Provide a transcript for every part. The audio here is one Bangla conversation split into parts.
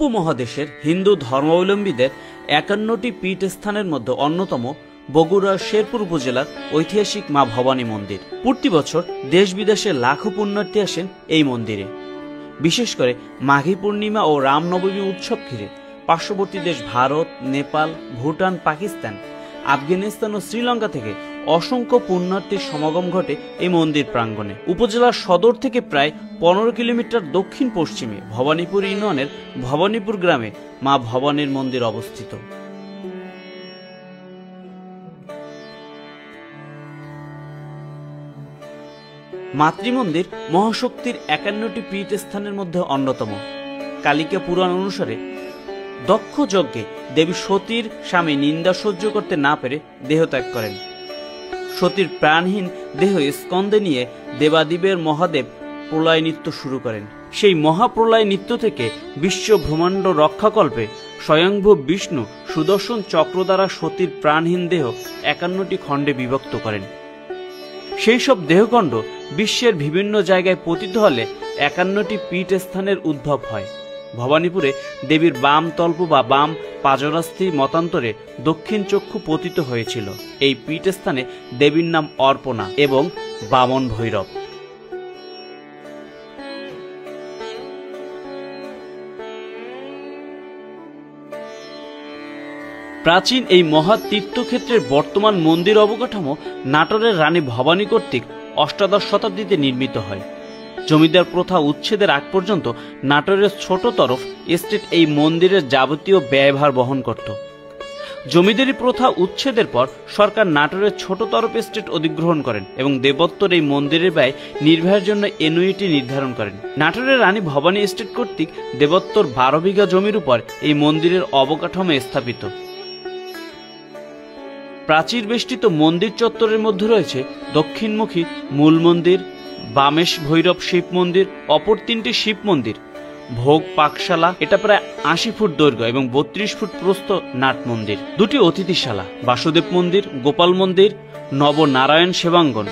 উপমহাদেশের হিন্দু ধর্মাবলম্বীদের ৫১টি পীঠস্থানের মধ্যে অন্যতম বগুড়ার শেরপুর উপজেলার ঐতিহাসিক মা ভবানী মন্দির। প্রতি বছর দেশ বিদেশের লাখো পুণ্যার্থী আসেন এই মন্দিরে। বিশেষ করে মাঘী পূর্ণিমা ও রামনবমী উৎসব ঘিরে পার্শ্ববর্তী দেশ ভারত, নেপাল, ভুটান, পাকিস্তান, আফগানিস্তান ও শ্রীলঙ্কা থেকে অসংখ্য পুণ্যার্থীর সমাগম ঘটে এই মন্দির প্রাঙ্গণে। উপজেলার সদর থেকে প্রায় ১৫ কিলোমিটার দক্ষিণ পশ্চিমে ভবানীপুর ইউনিয়নের ভবানীপুর গ্রামে মা ভবানীর মন্দির অবস্থিত। মাতৃমন্দির মহাশক্তির ৫১টি পীঠস্থানের মধ্যে অন্যতম। কালিকা পুরাণ অনুসারে দক্ষ যজ্ঞে দেবী সতীর স্বামী নিন্দা সহ্য করতে না পেরে দেহত্যাগ করেন। সতীর প্রাণহীন দেহ স্কন্ধে নিয়ে দেবাদিবের মহাদেব প্রলয় নৃত্য শুরু করেন। সেই মহাপ্রলয় নৃত্য থেকে বিশ্ব ব্রহ্মাণ্ড রক্ষাকল্পে স্বয়ংভূ বিষ্ণু সুদর্শন চক্র দ্বারা সতীর প্রাণহীন দেহ ৫১টি খণ্ডে বিভক্ত করেন। সেই সব দেহখণ্ড বিশ্বের বিভিন্ন জায়গায় পতিত হলে ৫১টি পীঠস্থানের উদ্ভব হয়। ভবানীপুরে দেবীর বাম তল্প বা বাম পাজরাস্থি মতান্তরে দক্ষিণ চক্ষু পতিত হয়েছিল। এই পীঠস্থানে দেবীর নাম অর্পণা এবং বামন ভৈরব। প্রাচীন এই মহা তীর্থক্ষেত্রের বর্তমান মন্দির অবকাঠামো নাটোরের রানী ভবানী কর্তৃক অষ্টাদশ শতাব্দীতে নির্মিত হয়। জমিদার প্রথা উচ্ছেদের আগ পর্যন্ত নাটোরের ছোট তরফ এস্টেট এই মন্দিরের যাবতীয় ব্যয়ভার বহন করত। জমিদারি প্রথা উচ্ছেদের পর সরকার নাটোরের ছোট তরফ এস্টেট অধিগ্রহণ করেন এবং দেবত্তর এই মন্দিরের ব্যয় নির্বাহের জন্য এনুইটি নির্ধারণ করেন। নাটোরের রানী ভবানী এস্টেট কর্তৃক দেবত্তর ১২ বিঘা জমির উপর এই মন্দিরের অবকাঠামো স্থাপিত। প্রাচীর বেষ্টিত মন্দির চত্বরের মধ্যে রয়েছে দক্ষিণমুখী মূল মন্দির, বামেশ ভৈরব শিব মন্দির, অপর ৩টি শিব মন্দির, ভোগ পাকশালা, এটা প্রায় ৮০ ফুট দৈর্ঘ্য এবং ৩২ ফুট প্রস্থ নাট মন্দির, ২টি অতিথিশালা, বাসুদেব মন্দির, গোপাল মন্দির, নবনারায়ণ সেবাঙ্গন,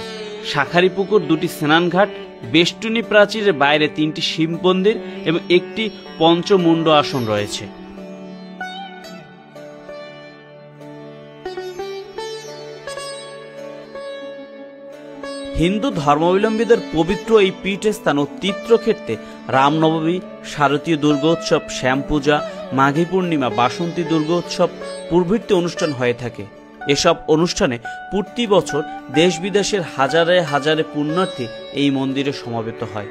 শাখারি পুকুর, ২টি স্নানঘাট, বেষ্টনী প্রাচীরের বাইরে ৩টি শিব মন্দির এবং একটি পঞ্চমুণ্ড আসন রয়েছে। হিন্দু ধর্মাবলম্বীদের পবিত্র এই পীঠস্থান ও তীর্থক্ষেত্রে রামনবমী, শারদীয় দুর্গোৎসব, শ্যামপূজা, মাঘী পূর্ণিমা, বাসন্তী দুর্গোৎসব প্রভৃতি অনুষ্ঠান হয়ে থাকে। এসব অনুষ্ঠানে প্রতি বছর দেশ বিদেশের হাজারে হাজারে পুণ্যার্থী এই মন্দিরে সমবেত হয়।